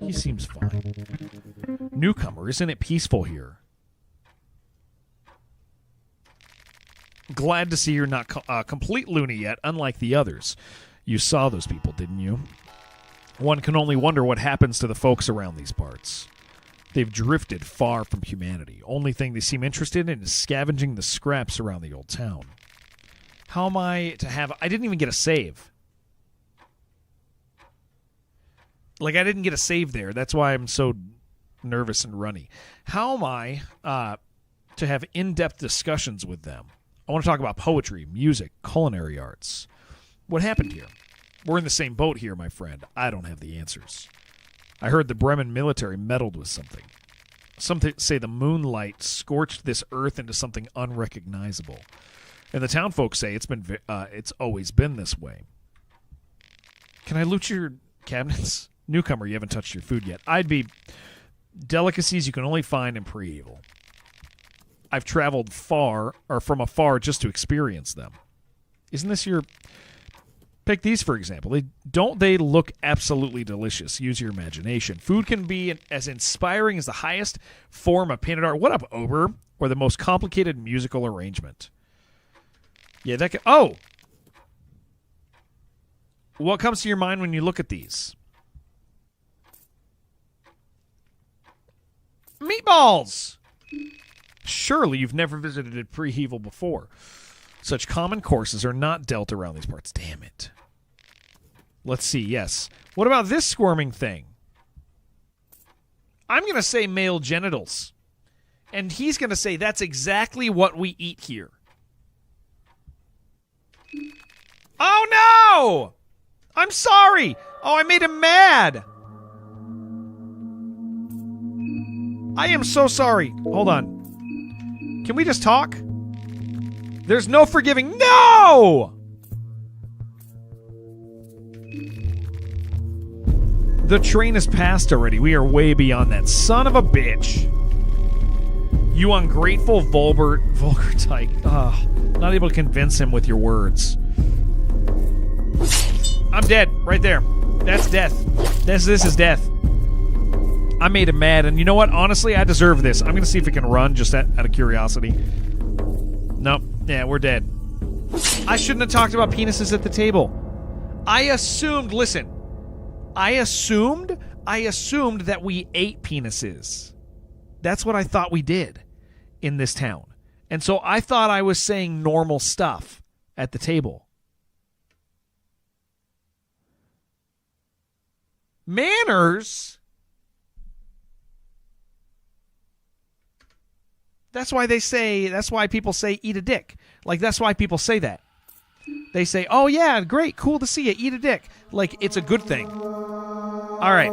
He seems fine. Newcomer, isn't it peaceful here? Glad to see you're not complete loony yet, unlike the others. You saw those people, didn't you? One can only wonder what happens to the folks around these parts. They've drifted far from humanity. Only thing they seem interested in is scavenging the scraps around the old town. How am I to have... I didn't even get a save. Like, I didn't get a save there. That's why I'm so nervous and runny. How am I to have in-depth discussions with them? I want to talk about poetry, music, culinary arts. What happened here? We're in the same boat here, my friend. I don't have the answers. I heard the Bremen military meddled with something. Some say the moonlight scorched this earth into something unrecognizable. And the town folks say it's always been this way. Can I loot your cabinets? Newcomer, you haven't touched your food yet. I'd be delicacies you can only find in pre-evil. I've traveled far, or from afar, just to experience them. Isn't this your... Pick these, for example. Don't they look absolutely delicious? Use your imagination. Food can be as inspiring as the highest form of painted art. What up, Ober? Or the most complicated musical arrangement. Yeah, that could... Oh! What comes to your mind when you look at these? Meatballs! Surely you've never visited pre-evil before. Such common courses are not dealt around these parts. Damn it. Let's see, yes. What about this squirming thing? I'm going to say male genitals. And he's going to say that's exactly what we eat here. Oh, no! I'm sorry! Oh, I made him mad! I am so sorry. Hold on. Can we just talk? There's no forgiving. No! The train has passed already. We are way beyond that. Son of a bitch. You ungrateful vulgar tyke. Not able to convince him with your words. I'm dead. Right there. That's death. This is death. I made him mad, and you know what? Honestly, I deserve this. I'm going to see if it can run, just out of curiosity. Nope. Yeah, we're dead. I shouldn't have talked about penises at the table. I assumed that we ate penises. That's what I thought we did in this town. And so I thought I was saying normal stuff at the table. Manners? That's why people say eat a dick. Like, that's why people say that. They say, oh yeah, great, cool to see you, eat a dick. Like, it's a good thing. All right.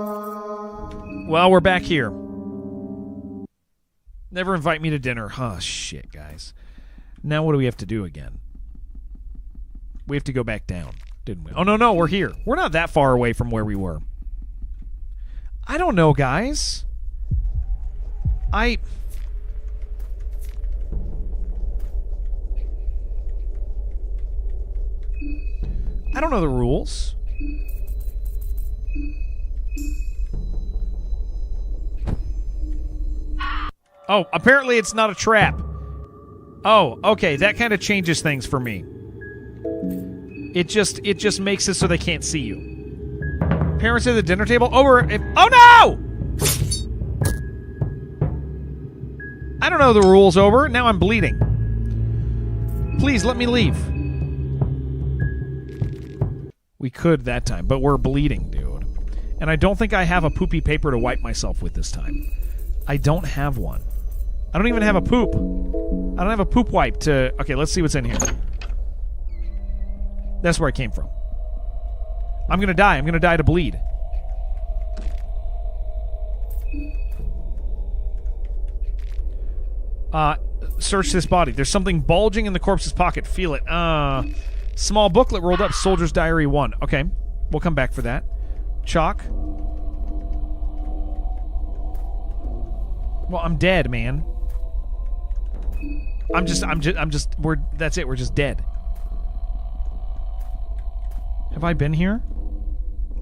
Well, we're back here. Never invite me to dinner. Oh, shit, guys. Now what do we have to do again? We have to go back down, didn't we? Oh, no, we're here. We're not that far away from where we were. I don't know, guys. I don't know the rules. Oh, apparently it's not a trap. Oh, okay, that kind of changes things for me. It just makes it so they can't see you. Parents at the dinner table. Oh no! I don't know the rules, over. Now I'm bleeding. Please let me leave. We could that time, but we're bleeding, dude. And I don't think I have a poopy paper to wipe myself with this time. I don't have one. I don't even have a poop. I don't have a poop wipe to... Okay, let's see what's in here. That's where I came from. I'm gonna die. I'm gonna die to bleed. Search this body. There's something bulging in the corpse's pocket. Feel it. Small booklet rolled up. Soldier's Diary 1. Okay. We'll come back for that. Chalk. Well, I'm dead, man. That's it. We're just dead. Have I been here?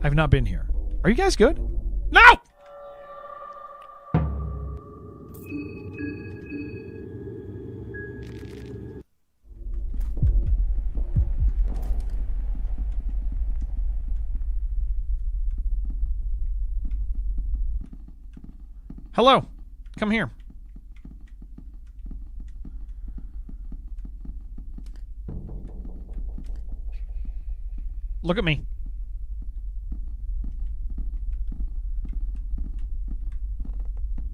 I've not been here. Are you guys good? No! Hello. Come here. Look at me.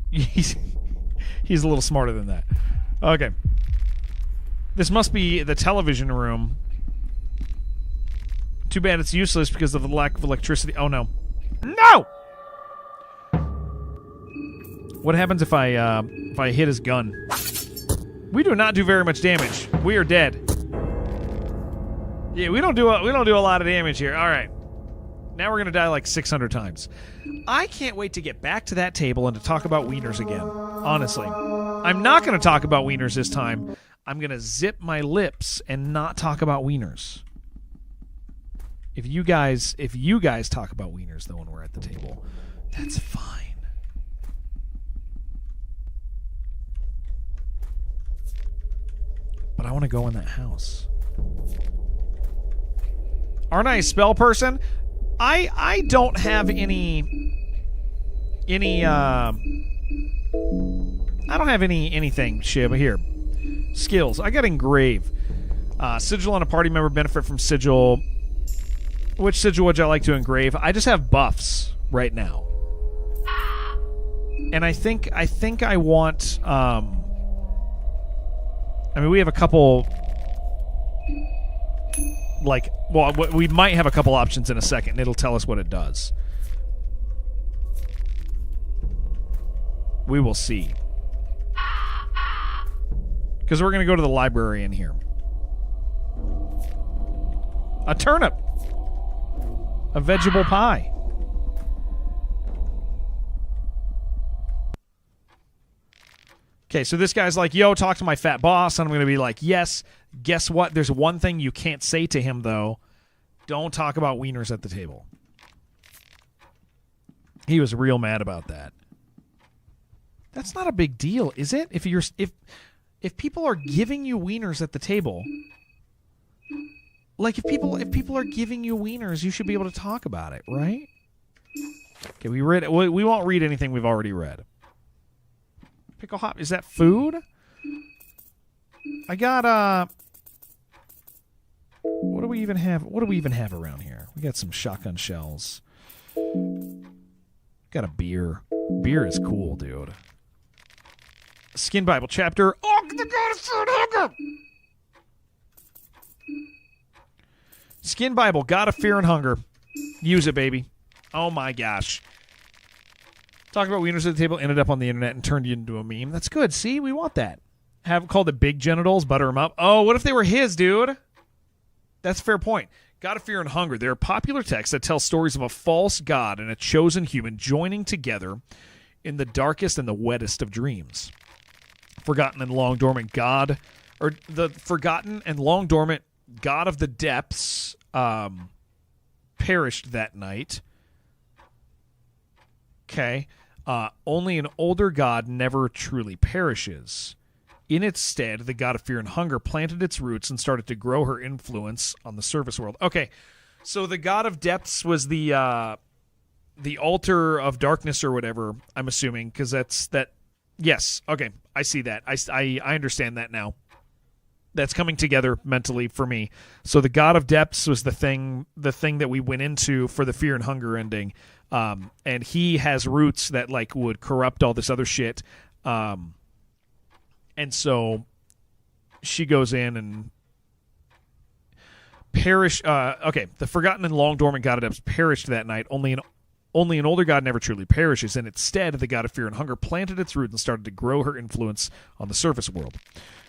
He's a little smarter than that. Okay. This must be the television room. Too bad it's useless because of the lack of electricity. Oh, no. No! What happens if I hit his gun? We do not do very much damage. We are dead. Yeah, we don't do a lot of damage here. All right. Now we're gonna die like 600 times. I can't wait to get back to that table and to talk about wieners again. Honestly, I'm not gonna talk about wieners this time. I'm gonna zip my lips and not talk about wieners. If you guys talk about wieners though when we're at the table, that's fine. But I want to go in that house. Aren't I a spell person? I don't have any I don't have anything, Shib. Here. Skills. I got engrave. Sigil on a party member, benefit from sigil. Which sigil would I like to engrave? I just have buffs right now. And I think I want I mean, we have a couple, we might have a couple options in a second, and it'll tell us what it does. We will see. Because we're going to go to the library in here. A turnip! A vegetable pie. Okay, so this guy's like, yo, talk to my fat boss. And I'm going to be like, yes. Guess what? There's one thing you can't say to him, though. Don't talk about wieners at the table. He was real mad about that. That's not a big deal, is it? If people are giving you wieners at the table, like if people are giving you wieners, you should be able to talk about it, right? Okay, we won't read anything we've already read. Pickle hop, is that food? I got what do we even have? What do we even have around here? We got some shotgun shells. Got a beer. Beer is cool, dude. Skin Bible chapter. Oh, the God of Food Hunger! Skin Bible, God of Fear and Hunger. Use it, baby. Oh my gosh. Talk about wieners at the table, ended up on the internet and turned you into a meme. That's good. See, we want that. Have called it big genitals, butter them up. Oh, what if they were his, dude? That's a fair point. God of Fear and Hunger. There are popular texts that tell stories of a false god and a chosen human joining together in the darkest and the wettest of dreams. Forgotten and long dormant god, or the forgotten and long dormant god of the depths, perished that night. Okay. Only an older god never truly perishes. In its stead, the god of fear and hunger planted its roots and started to grow her influence on the surface world. Okay, so the god of depths was the altar of darkness or whatever, I'm assuming, because that's that. Yes, okay, I see that. I understand that now. That's coming together mentally for me. So the god of depths was the thing that we went into for the fear and hunger ending. And he has roots that like would corrupt all this other shit. And so she goes in and okay, the forgotten and long dormant god of depths perished that night. Only an older god never truly perishes, and instead the god of fear and hunger planted its root and started to grow her influence on the surface world.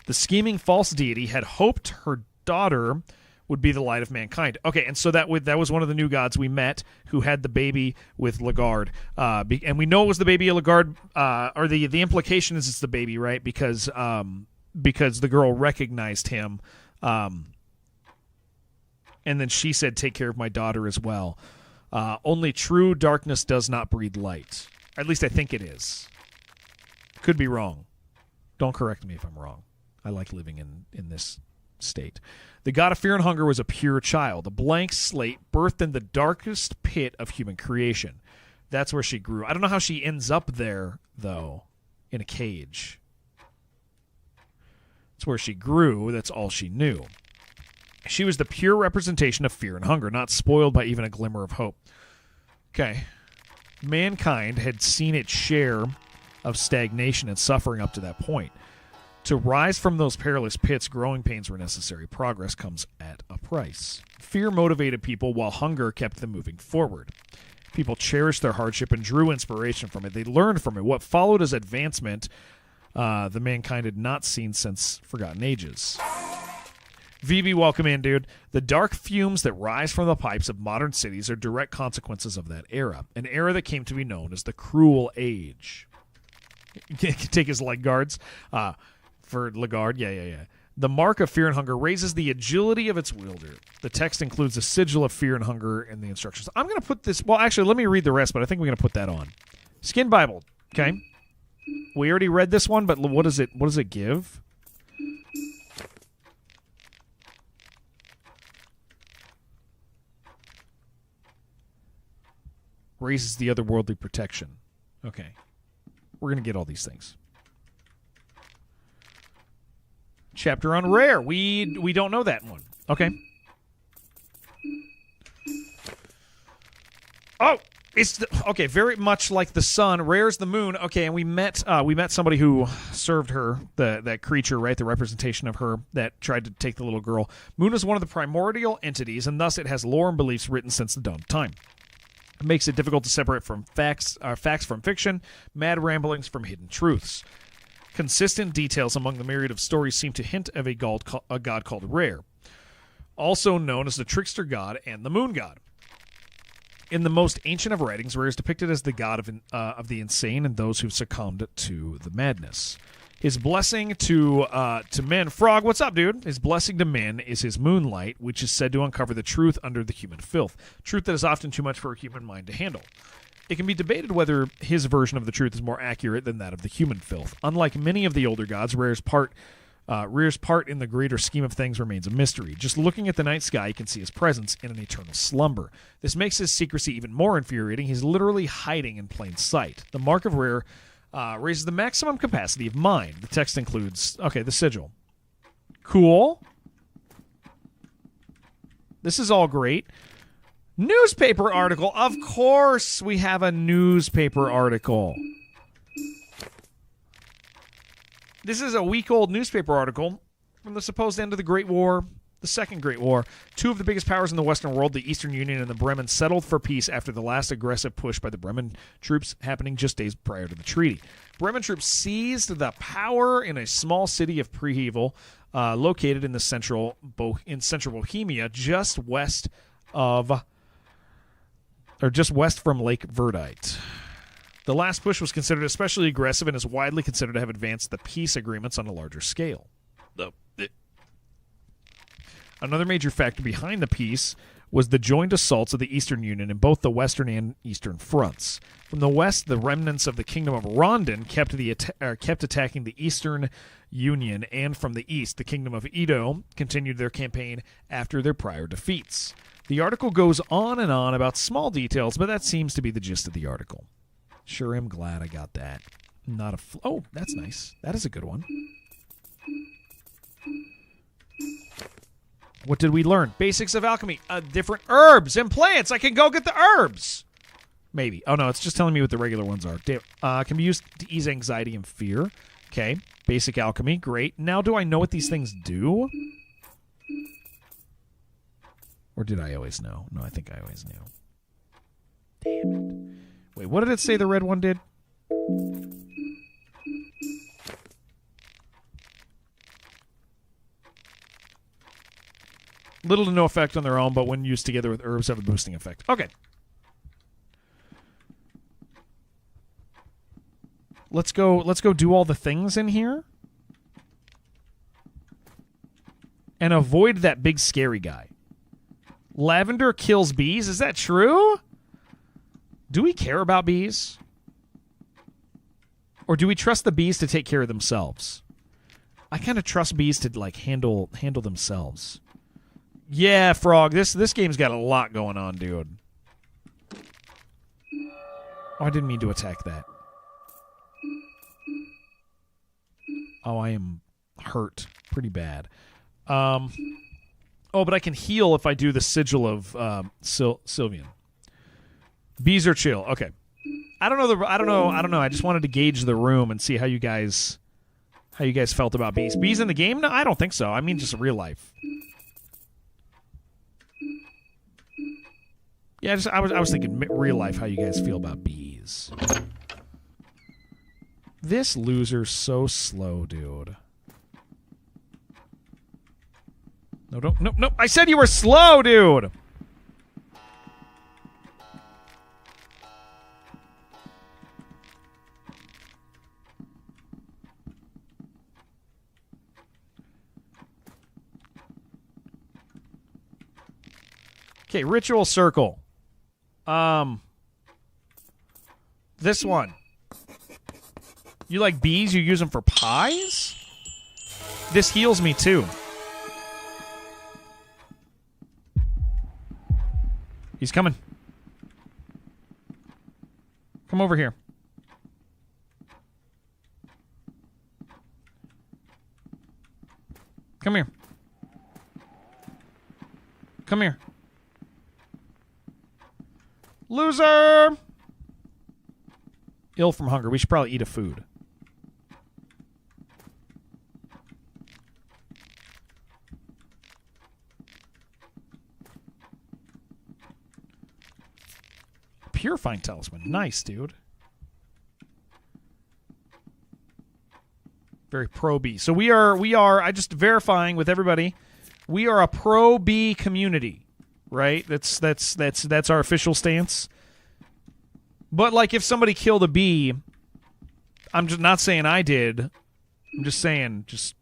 The scheming false deity had hoped her daughter would be the light of mankind. Okay, and so that was one of the new gods we met who had the baby with Lagarde. And we know it was the baby of Lagarde, or the implication is it's the baby, right? Because because the girl recognized him. And then she said, take care of my daughter as well. Only true darkness does not breed light. At least I think it is. Could be wrong. Don't correct me if I'm wrong. I like living in this state. The god of fear and hunger was a pure child, a blank slate birthed in the darkest pit of human creation. That's where she grew. I don't know how she ends up there, though, in a cage. It's where she grew. That's all she knew. She was the pure representation of fear and hunger, not spoiled by even a glimmer of hope. Okay. Mankind had seen its share of stagnation and suffering up to that point. To rise from those perilous pits, growing pains were necessary. Progress comes at a price. Fear motivated people while hunger kept them moving forward. People cherished their hardship and drew inspiration from it. They learned from it. What followed as advancement, the mankind had not seen since forgotten ages. VB, welcome in, dude. The dark fumes that rise from the pipes of modern cities are direct consequences of that era, an era that came to be known as the Cruel Age. Take his leg guards. For Lagarde, yeah. The mark of fear and hunger raises the agility of its wielder. The text includes a sigil of fear and hunger in the instructions. I'm going to put this... Well, actually, let me read the rest, but I think we're going to put that on. Skin Bible, okay? We already read this one, but what does it give? Raises the otherworldly protection. Okay. We're going to get all these things. Chapter on rare. We don't know that one. Okay. Oh, okay. Very much like the sun. Rare's the moon. Okay, and we met somebody who served her, that creature, right? The representation of her that tried to take the little girl. Moon is one of the primordial entities, and thus it has lore and beliefs written since the dawn of time. It makes it difficult to separate from facts from fiction, mad ramblings from hidden truths. Consistent details among the myriad of stories seem to hint of a god called Rare, also known as the trickster god and the moon god. In the most ancient of writings, Rare is depicted as the god of the insane and those who succumbed to the madness. His blessing to men, Frog, what's up, dude? His blessing to men is his moonlight, which is said to uncover the truth under the human filth, truth that is often too much for a human mind to handle. It can be debated whether his version of the truth is more accurate than that of the human filth. Unlike many of the older gods, Rare's part in the greater scheme of things remains a mystery. Just looking at the night sky, you can see his presence in an eternal slumber. This makes his secrecy even more infuriating. He's literally hiding in plain sight. The mark of Rare raises the maximum capacity of mind. The text includes, the sigil. Cool. This is all great. Newspaper article. Of course we have a newspaper article. This is a week-old newspaper article from the supposed end of the Great War, the Second Great War. Two of the biggest powers in the Western world, the Eastern Union and the Bremen, settled for peace after the last aggressive push by the Bremen troops happening just days prior to the treaty. Bremen troops seized the power in a small city of Prehevil, located in central Bohemia, just west from Lake Verdite. The last push was considered especially aggressive and is widely considered to have advanced the peace agreements on a larger scale. Another major factor behind the peace was the joint assaults of the Eastern Union in both the Western and Eastern fronts. From the west, the remnants of the Kingdom of Rondon kept attacking the Eastern Union, and from the east, the Kingdom of Edo continued their campaign after their prior defeats. The article goes on and on about small details, but that seems to be the gist of the article. Sure am glad I got that. Oh, that's nice. That is a good one. What did we learn? Basics of alchemy. Different herbs and plants. I can go get the herbs. Maybe. Oh, no, it's just telling me what the regular ones are. Can be used to ease anxiety and fear. Okay. Basic alchemy. Great. Now do I know what these things do? Or did I always know? No, I think I always knew. Damn it. Wait, what did it say the red one did? Little to no effect on their own, but when used together with herbs have a boosting effect. Okay. Let's go do all the things in here. and avoid that big scary guy. Lavender kills bees. Is that true? Do we care about bees? Or do we trust the bees to take care of themselves? I kind of trust bees to like handle themselves. Yeah, Frog, this game's got a lot going on, dude. Oh, I didn't mean to attack that. Oh, I am hurt pretty bad. Oh, but I can heal if I do the sigil of Sylvian. Bees are chill. Okay. I don't know. I just wanted to gauge the room and see how you guys felt about bees. Bees in the game? No, I don't think so. I mean just real life. Yeah, I was thinking real life how you guys feel about bees. This loser's so slow, dude. No. I said you were slow, dude. Okay, ritual circle. This one. You like bees? You use them for pies? This heals me too. He's coming. Come over here. Come here. Come here. Loser! Ill from hunger. We should probably eat a food. Purifying talisman. Nice, dude. Very pro B. So we are, I just verifying with everybody, we are a pro B community, right? That's our official stance. But like if somebody killed a bee, I'm just not saying I did. I'm just saying, just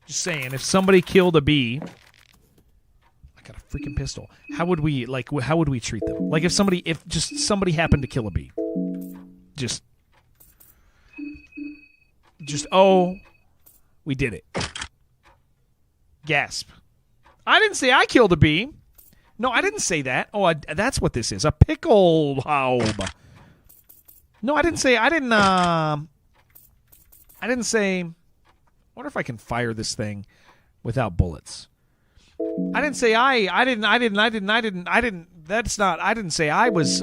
saying, if somebody killed a bee, I got a freaking pistol. How would we treat them? Like if somebody happened to kill a bee, just oh, we did it. Gasp. I didn't say I killed a bee. No, I didn't say that. Oh, that's what this is. A pickle haub. No, I didn't say. I didn't say. I wonder if I can fire this thing without bullets. I didn't say I didn't. That's not. I didn't say I was.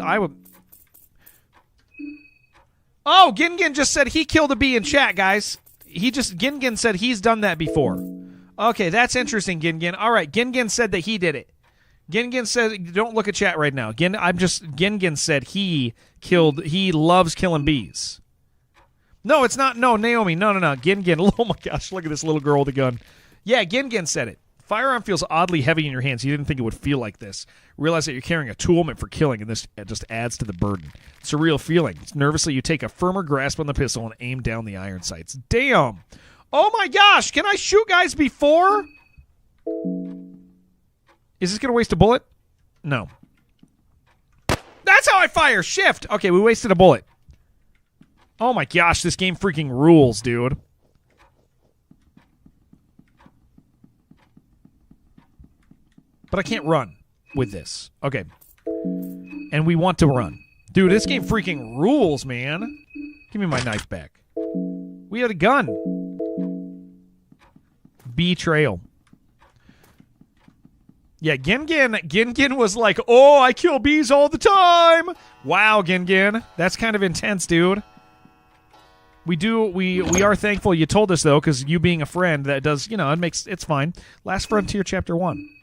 Oh, Gingin just said he killed a bee in chat, guys. Gingin said he's done that before. Okay, that's interesting, Gingin. All right, Gingin said that he did it. Gingin said, don't look at chat right now. Gingin said he loves killing bees. No, it's not. No, Naomi. No. Gingin. Oh my gosh, look at this little girl with a gun. Yeah, Gingin said it. Firearm feels oddly heavy in your hands. You didn't think it would feel like this. Realize that you're carrying a tool meant for killing, and this just adds to the burden. It's a real feeling. Nervously, you take a firmer grasp on the pistol and aim down the iron sights. Damn. Oh my gosh, can I shoot guys before? Is this going to waste a bullet? No. That's how I fire. Shift. Okay, we wasted a bullet. Oh my gosh, this game freaking rules, dude. But I can't run with this. Okay. And we want to run. Dude, this game freaking rules, man. Give me my knife back. We had a gun. Betrayal. Yeah, Gingin was like, oh, I kill bees all the time. Wow, Gingin. That's kind of intense, dude. We are thankful you told us, though, because you being a friend, that does, it's fine. Last Frontier, Chapter 1.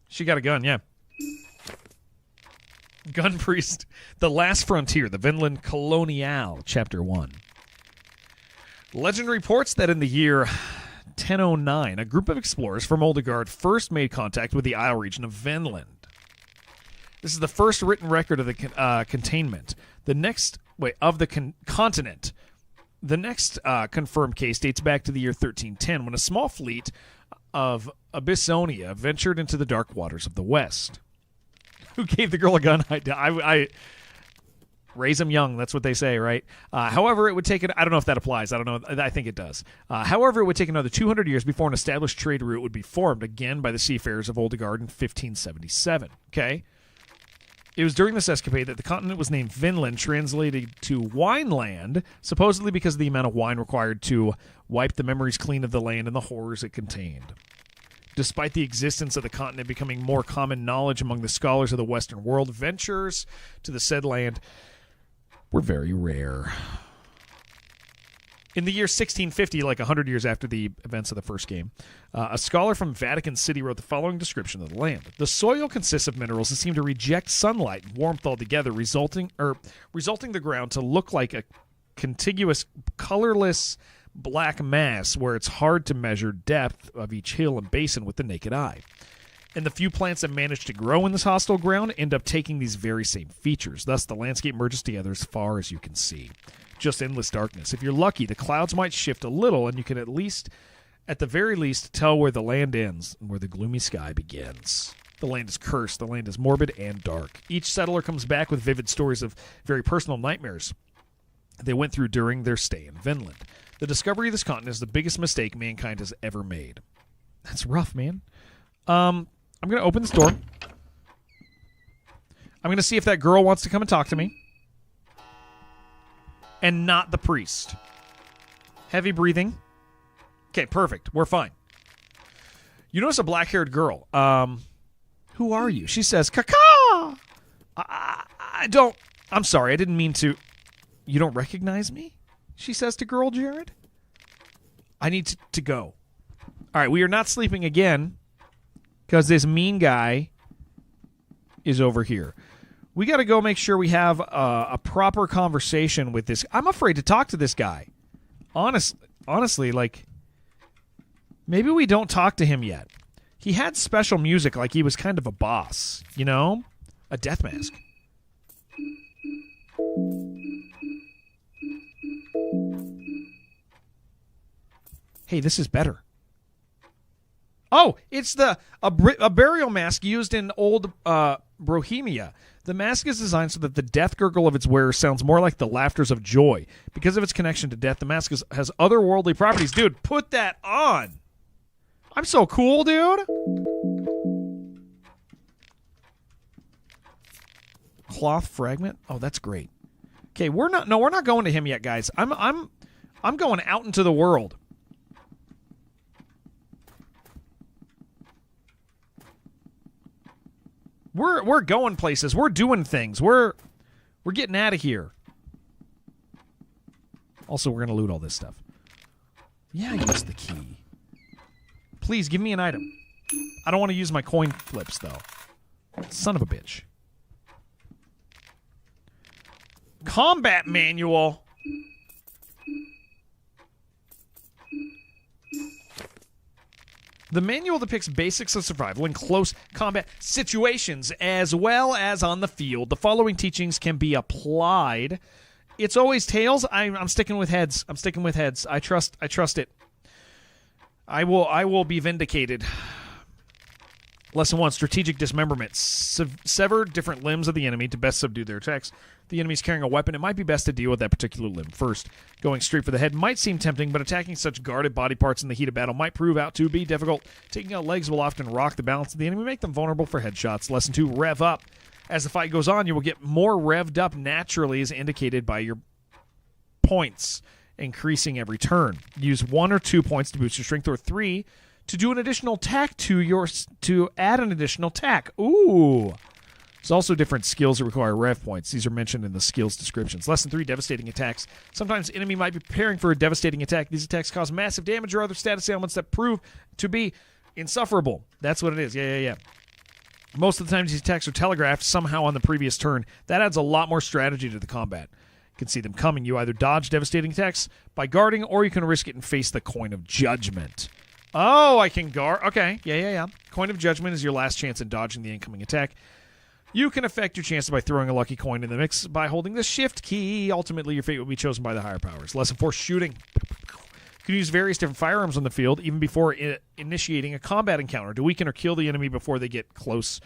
She got a gun, yeah. Gun Priest. The Last Frontier, the Vinland Colonial, Chapter 1. Legend reports that in the year 1009, a group of explorers from Oldegard first made contact with the Isle region of Vinland. This is the first written record of the containment. The next, of the continent. The next confirmed case dates back to the year 1310 when a small fleet of Abyssonia ventured into the dark waters of the West. Who gave the girl a gun? I raise them young. That's what they say, right? However, it would take I don't know if that applies. I don't know. I think it does. However, it would take another 200 years before an established trade route would be formed again by the seafarers of Oldegard in 1577. Okay? It was during this escapade that the continent was named Vinland, translated to Wineland, supposedly because of the amount of wine required to wipe the memories clean of the land and the horrors it contained. Despite the existence of the continent becoming more common knowledge among the scholars of the Western world, ventures to the said land were very rare. In the year 1650, like 100 years after the events of the first game, a scholar from Vatican City wrote the following description of the land. The soil consists of minerals that seem to reject sunlight and warmth altogether, resulting the ground to look like a contiguous, colorless black mass where it's hard to measure depth of each hill and basin with the naked eye. And the few plants that manage to grow in this hostile ground end up taking these very same features. Thus, the landscape merges together as far as you can see. Just endless darkness. If you're lucky, the clouds might shift a little, and you can at the very least, tell where the land ends and where the gloomy sky begins. The land is cursed. The land is morbid and dark. Each settler comes back with vivid stories of very personal nightmares they went through during their stay in Vinland. The discovery of this continent is the biggest mistake mankind has ever made. That's rough, man. I'm going to open this door. I'm going to see if that girl wants to come and talk to me. And not the priest. Heavy breathing. Okay, perfect. We're fine. You notice a black-haired girl. Who are you? She says, "Caca." I'm sorry. I didn't mean to. You don't recognize me? She says to Girl Jared. I need to go. All right, we are not sleeping again because this mean guy is over here. We got to go make sure we have a proper conversation with this. I'm afraid to talk to this guy. Honestly, like, maybe we don't talk to him yet. He had special music, like he was kind of a boss, you know? A death mask. Hey, this is better. Oh, it's a burial mask used in old Bohemia. The mask is designed so that the death gurgle of its wearer sounds more like the laughters of joy. Because of its connection to death, the mask has otherworldly properties. Dude, put that on. I'm so cool, dude. Cloth fragment. Oh, that's great. Okay, we're not going to him yet, guys. I'm going out into the world. We're going places. We're doing things. We're getting out of here. Also, we're going to loot all this stuff. Yeah, use the key. Please, give me an item. I don't want to use my coin flips, though. Son of a bitch. Combat manual. The manual depicts basics of survival in close combat situations as well as on the field. The following teachings can be applied. It's always tails. I'm sticking with heads. I trust it. I will be vindicated. Lesson 1, strategic dismemberment. Sever different limbs of the enemy to best subdue their attacks. If the enemy's carrying a weapon, it might be best to deal with that particular limb first. Going straight for the head might seem tempting, but attacking such guarded body parts in the heat of battle might prove out to be difficult. Taking out legs will often rock the balance of the enemy, make them vulnerable for headshots. Lesson 2, rev up. As the fight goes on, you will get more revved up naturally as indicated by your points, increasing every turn. Use 1 or 2 points to boost your strength, or 3 to do an additional attack to add an additional attack. Ooh. There's also different skills that require rev points. These are mentioned in the skills descriptions. Lesson 3, devastating attacks. Sometimes the enemy might be preparing for a devastating attack. These attacks cause massive damage or other status ailments that prove to be insufferable. That's what it is. Yeah. Most of the times these attacks are telegraphed somehow on the previous turn. That adds a lot more strategy to the combat. You can see them coming. You either dodge devastating attacks by guarding, or you can risk it and face the coin of judgment. Oh, I can guard. Okay, yeah. Coin of Judgment is your last chance in dodging the incoming attack. You can affect your chances by throwing a lucky coin in the mix by holding the shift key. Ultimately, your fate will be chosen by the higher powers. Lesson 4, shooting. You can use various different firearms on the field, even before initiating a combat encounter, to weaken or kill the enemy before they get close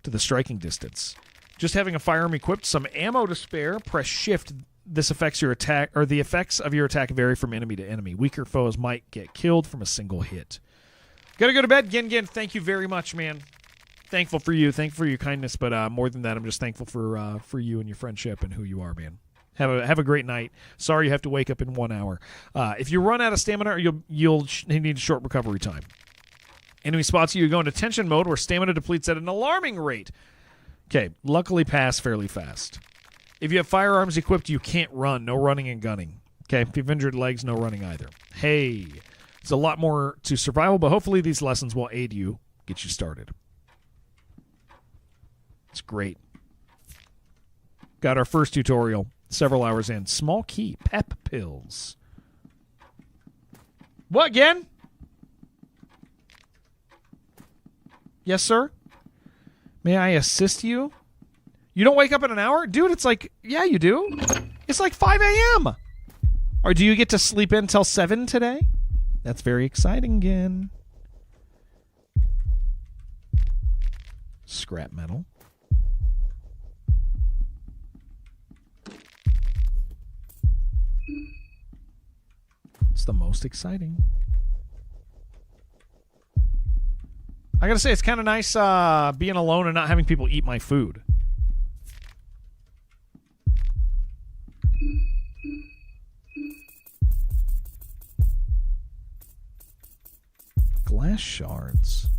to the striking distance. Just having a firearm equipped, some ammo to spare, press shift. This affects your attack, or the effects of your attack vary from enemy to enemy. Weaker foes might get killed from a single hit. Gotta go to bed. Gin, thank you very much, man. Thankful for you. Thankful for your kindness, but more than that, I'm just thankful for you and your friendship and who you are, man. Have a great night. Sorry you have to wake up in 1 hour. If you run out of stamina, you'll need a short recovery time. Enemy spots you go into tension mode where stamina depletes at an alarming rate. Okay, luckily pass fairly fast. If you have firearms equipped, you can't run. No running and gunning. Okay, if you've injured legs, no running either. Hey, there's a lot more to survival, but hopefully these lessons will aid you, get you started. It's great. Got our first tutorial several hours in. Small key, pep pills. What again? Yes, sir? May I assist you? You don't wake up in an hour? Dude, it's like, yeah, you do. It's like 5 a.m. Or do you get to sleep in until 7 today? That's very exciting again. Scrap metal. It's the most exciting. I gotta say, it's kind of nice being alone and not having people eat my food. Glass shards.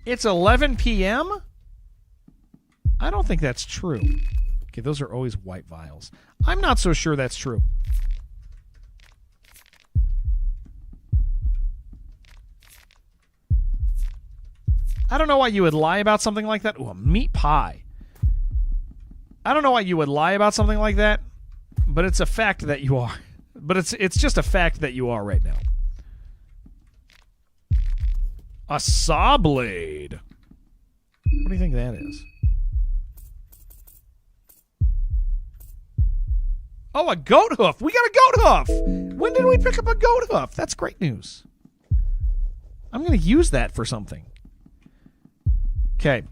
It's 11 p.m.? I don't think that's true. Okay, those are always white vials. I'm not so sure that's true. I don't know why you would lie about something like that. Ooh, a meat pie. I don't know why you would lie about something like that, but it's a fact that you are. But it's just a fact that you are right now. A saw blade. What do you think that is? Oh, a goat hoof. We got a goat hoof. When did we pick up a goat hoof? That's great news. I'm going to use that for something. Okay.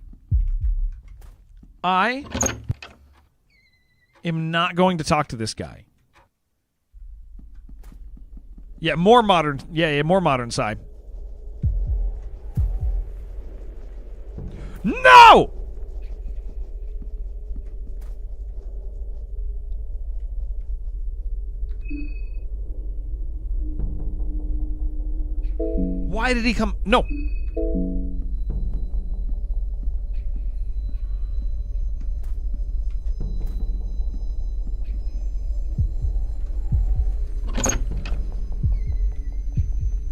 I am not going to talk to this guy. Yeah, more modern. Yeah, more modern side. No! Why did he come? No.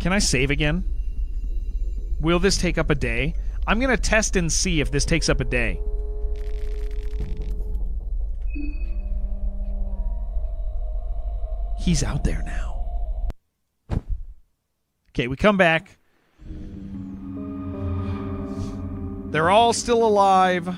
Can I save again? Will this take up a day? I'm going to test and see if this takes up a day. He's out there now. Okay, we come back. They're all still alive.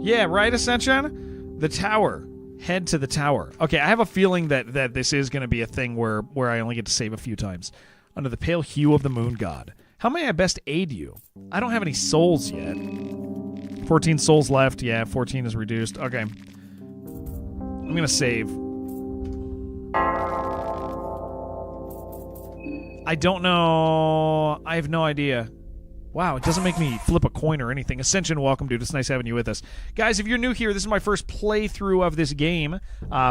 Yeah, right, Ascension? The tower. Head to the tower. Okay, I have a feeling that this is going to be a thing where I only get to save a few times. Under the pale hue of the moon god. How may I best aid you? I don't have any souls yet. 14 souls left. Yeah, 14 is reduced. Okay. I'm going to save. I don't know. I have no idea. Wow, it doesn't make me flip a coin or anything. Ascension, welcome, dude. It's nice having you with us. Guys, if you're new here, this is my first playthrough of this game.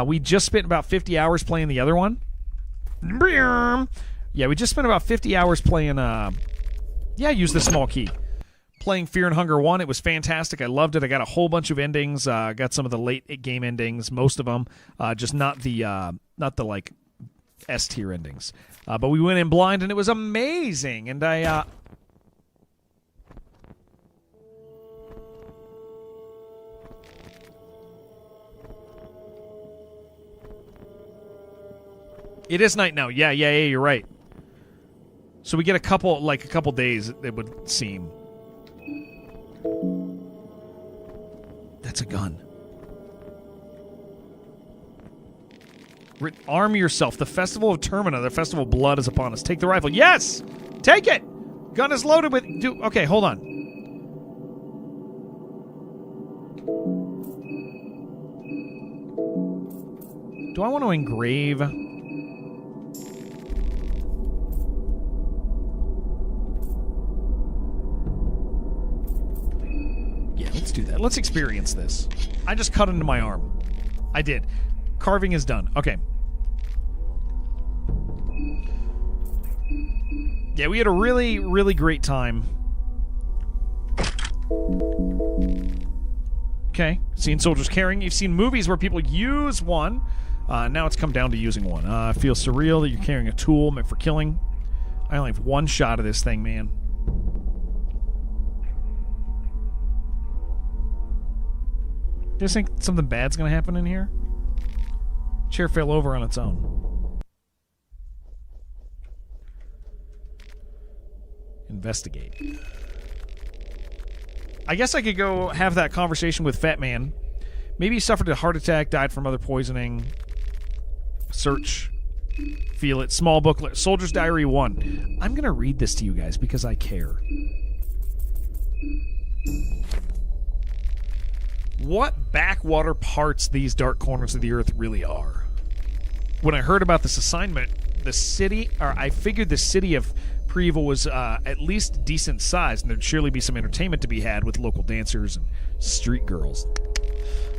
We just spent about 50 hours playing the other one. Yeah, we just spent about 50 hours playing, use the small key. Playing Fear and Hunger 1. It was fantastic. I loved it. I got a whole bunch of endings. Got some of the late game endings, most of them. Just not the like, S-tier endings. But we went in blind, and it was amazing. And I, It is night now. Yeah, you're right. So we get a couple days, it would seem. That's a gun. Arm yourself. The festival of Termina, the festival of blood is upon us. Take the rifle. Yes! Take it! Gun is loaded with... Okay, hold on. Do I want to engrave... Yeah, let's do that. Let's experience this. I just cut into my arm. I did. Carving is done. Okay. Yeah, we had a really, really great time. Okay. Seen soldiers carrying. You've seen movies where people use one. Now it's come down to using one. It feels surreal that you're carrying a tool meant for killing. I only have one shot of this thing, man. Do you think something bad's going to happen in here? Chair fell over on its own. Investigate. I guess I could go have that conversation with Fat Man. Maybe he suffered a heart attack, died from other poisoning. Search. Feel it. Small booklet. Soldier's Diary 1. I'm going to read this to you guys because I care. What backwater parts these dark corners of the earth really are. When I heard about this assignment, I figured the city of Preval was at least decent size, and there'd surely be some entertainment to be had with local dancers and street girls.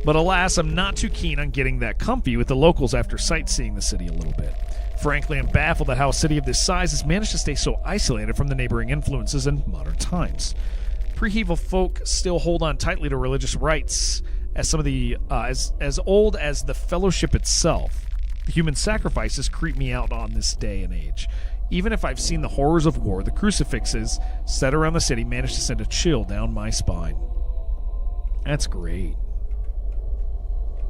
But alas, I'm not too keen on getting that comfy with the locals after sightseeing the city a little bit. Frankly, I'm baffled at how a city of this size has managed to stay so isolated from the neighboring influences in modern times. Pre-Evil folk still hold on tightly to religious rites as some of the as old as the Fellowship itself. Human sacrifices creep me out on this day and age. Even if I've seen the horrors of war, the crucifixes set around the city manage to send a chill down my spine. That's great.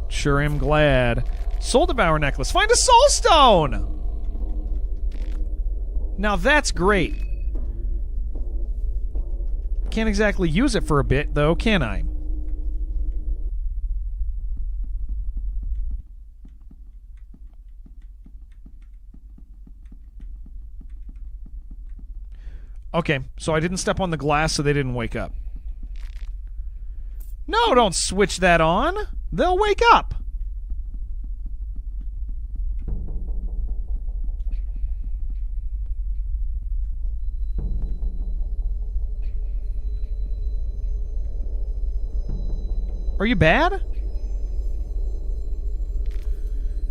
Sure am glad. Soul Devourer necklace. Find a soul stone! Now that's great. Can't exactly use it for a bit, though, can I? Okay, so I didn't step on the glass so they didn't wake up. No, don't switch that on. They'll wake up. Are you bad?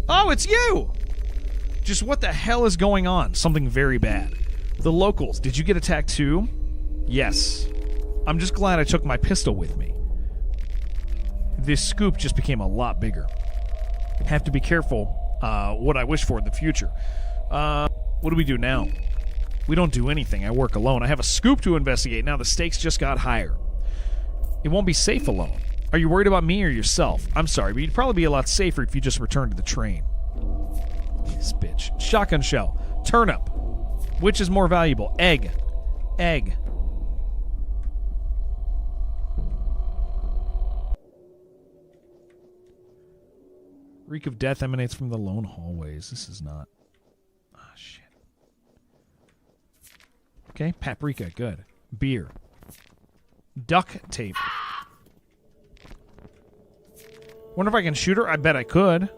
Oh, it's you! Just what the hell is going on? Something very bad. The locals, did you get attacked too? Yes. I'm just glad I took my pistol with me. This scoop just became a lot bigger. Have to be careful what I wish for in the future. What do we do now? We don't do anything. I work alone. I have a scoop to investigate. Now the stakes just got higher. It won't be safe alone. Are you worried about me or yourself? I'm sorry, but you'd probably be a lot safer if you just returned to the train. This bitch. Shotgun shell. Turnip. Which is more valuable? Egg. Egg. Reek of death emanates from the lone hallways. This is not... Ah, shit. Okay, paprika. Good. Beer. Duct tape. Wonder if I can shoot her? I bet I could.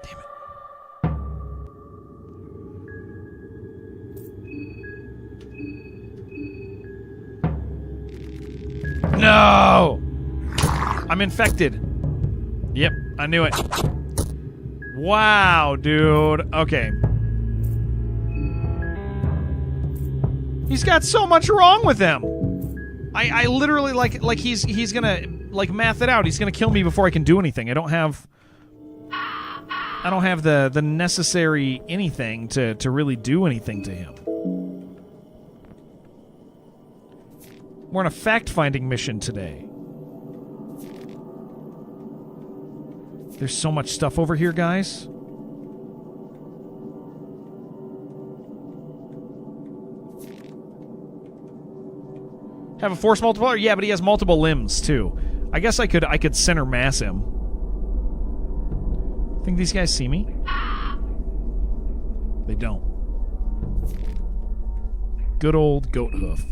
Damn it. No! I'm infected. Yep, I knew it. Wow, dude. Okay. He's got so much wrong with him. I literally like he's gonna like math it out. He's gonna kill me before I can do anything. I don't have the necessary anything to really do anything to him. We're on a fact-finding mission today. There's so much stuff over here, guys. Have a force multiplier? Yeah, but he has multiple limbs, too. I guess I could center mass him. Think these guys see me? They don't. Good old goat hoof.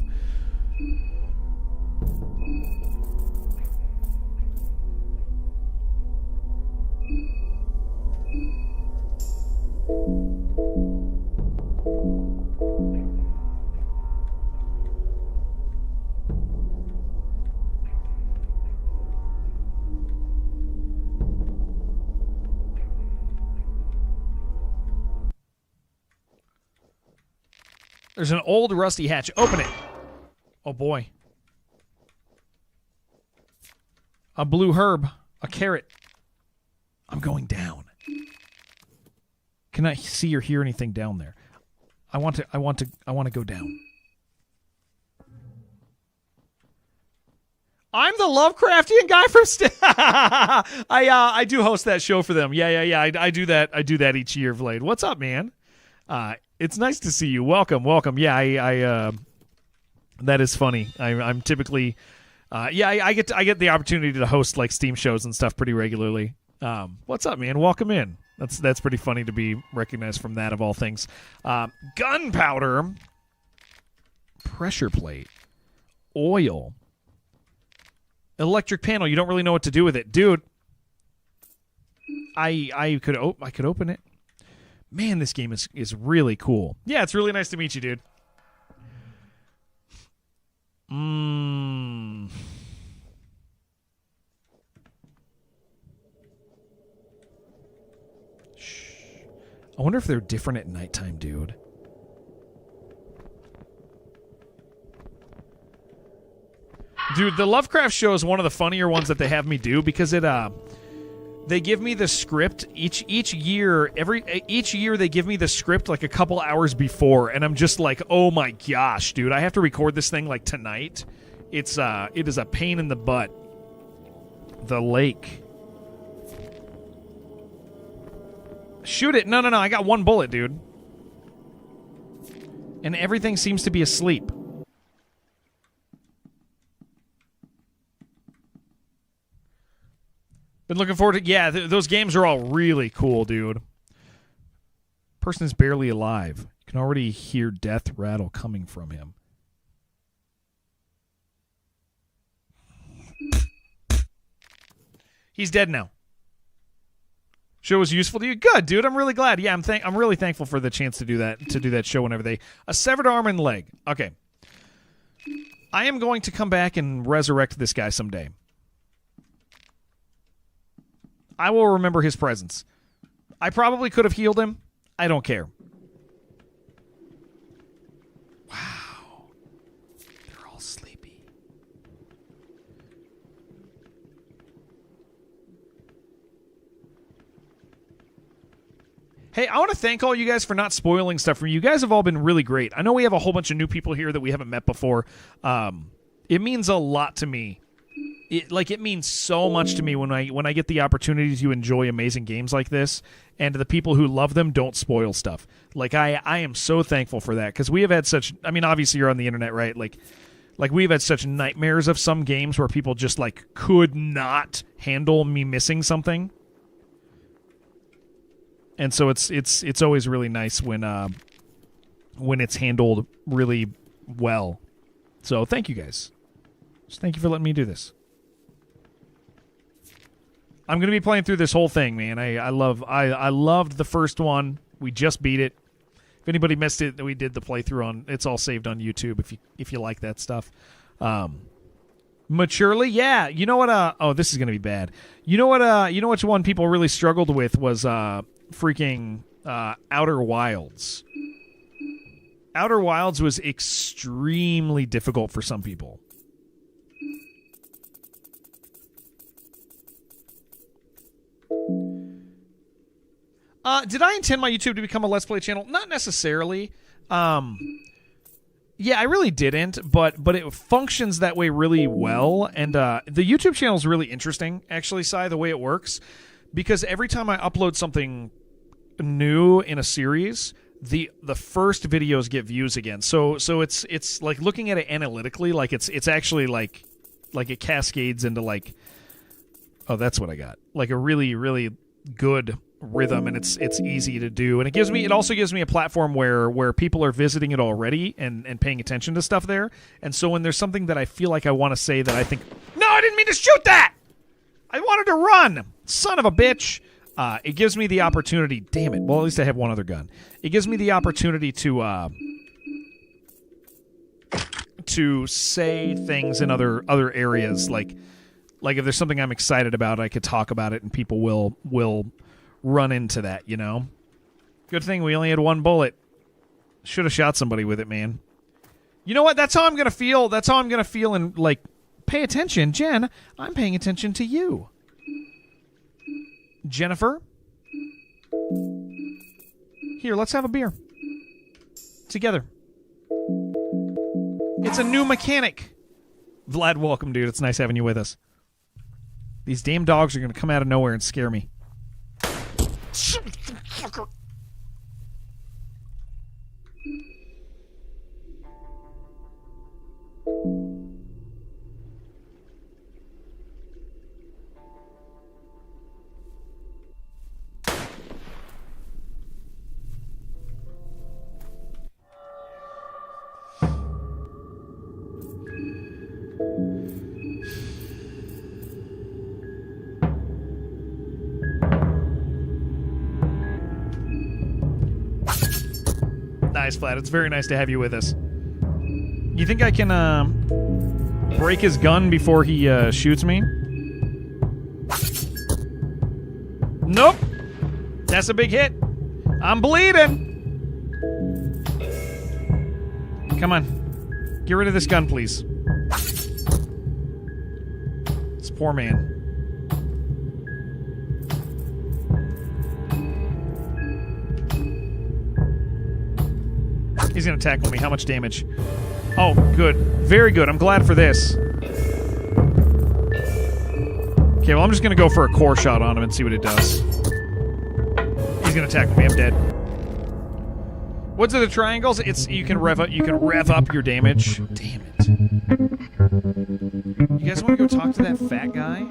There's an old rusty hatch. Open it. Oh, boy. A blue herb. A carrot. I'm going down. Can I see or hear anything down there? I want to go down. I'm the Lovecraftian guy from I do host that show for them. Yeah. I do that each year, Vlade. What's up, man? It's nice to see you. Welcome. Yeah, I that is funny. I'm typically I get the opportunity to host like Steam shows and stuff pretty regularly. What's up, man? Welcome in. That's pretty funny to be recognized from that of all things. Gunpowder, pressure plate, oil, electric panel. You don't really know what to do with it, dude. I could open it. Man, this game is really cool. Yeah, it's really nice to meet you, dude. Shh. I wonder if they're different at nighttime, dude. Dude, the Lovecraft show is one of the funnier ones that they have me do because they give me the script each year. Each year they give me the script like a couple hours before, and I'm just like, oh my gosh, dude! I have to record this thing like tonight. It is a pain in the butt. The lake. Shoot it! No! I got one bullet, dude. And everything seems to be asleep. Been looking forward to... Yeah, those games are all really cool, dude. Person is barely alive. You can already hear death rattle coming from him. He's dead now. Show was useful to you? Good, dude. I'm really glad. Yeah, I'm really thankful for the chance to do that show whenever they... A severed arm and leg. Okay. I am going to come back and resurrect this guy someday. I will remember his presence. I probably could have healed him. I don't care. Wow. They're all sleepy. Hey, I want to thank all you guys for not spoiling stuff for me. You guys have all been really great. I know we have a whole bunch of new people here that we haven't met before. It means a lot to me. It means so much to me when I get the opportunity to enjoy amazing games like this, and the people who love them don't spoil stuff. Like I am so thankful for that, because we have had such... I mean, obviously you're on the internet, right? Like we've had such nightmares of some games where people just like could not handle me missing something, and so it's always really nice when it's handled really well. So thank you guys. Just thank you for letting me do this. I'm going to be playing through this whole thing, man. I loved the first one. We just beat it. If anybody missed it, we did the playthrough on... It's all saved on YouTube if you like that stuff. Maturely, yeah. You know what? Oh, this is going to be bad. You know what? You know which one people really struggled with was freaking Outer Wilds. Outer Wilds was extremely difficult for some people. Did I intend my YouTube to become a Let's Play channel? Not necessarily. Yeah, I really didn't, but it functions that way really well. And the YouTube channel is really interesting, actually, Si, the way it works. Because every time I upload something new in a series, the first videos get views again. So it's like looking at it analytically, like it's actually like it cascades into like, oh, that's what I got. Like a really, really good rhythm, and it's easy to do, and it also gives me a platform where people are visiting it already and paying attention to stuff there. And so when there's something that I feel like I want to say that I think, no, I didn't mean to shoot that, I wanted to run, son of a bitch, it gives me the opportunity, damn it, well, at least I have one other gun. It gives me the opportunity to say things in other areas, like if there's something I'm excited about, I could talk about it and people will run into that, you know? Good thing we only had one bullet. Should have shot somebody with it, man. You know what? That's how I'm going to feel. That's how I'm going to feel, and, like, pay attention. Jen, I'm paying attention to you. Jennifer? Here, let's have a beer. Together. It's a new mechanic. Vlad, welcome, dude. It's nice having you with us. These damn dogs are going to come out of nowhere and scare me. Nice, Vlad. It's very nice to have you with us. You think I can break his gun before he shoots me? Nope. That's a big hit. I'm bleeding. Come on. Get rid of this gun, please. This poor man. He's going to tackle me. How much damage? Oh, good. Very good. I'm glad for this. Okay, well, I'm just going to go for a core shot on him and see what it does. He's going to tackle me. I'm dead. What's are the triangles? It's you can rev up your damage. Damn it. You guys want to go talk to that fat guy?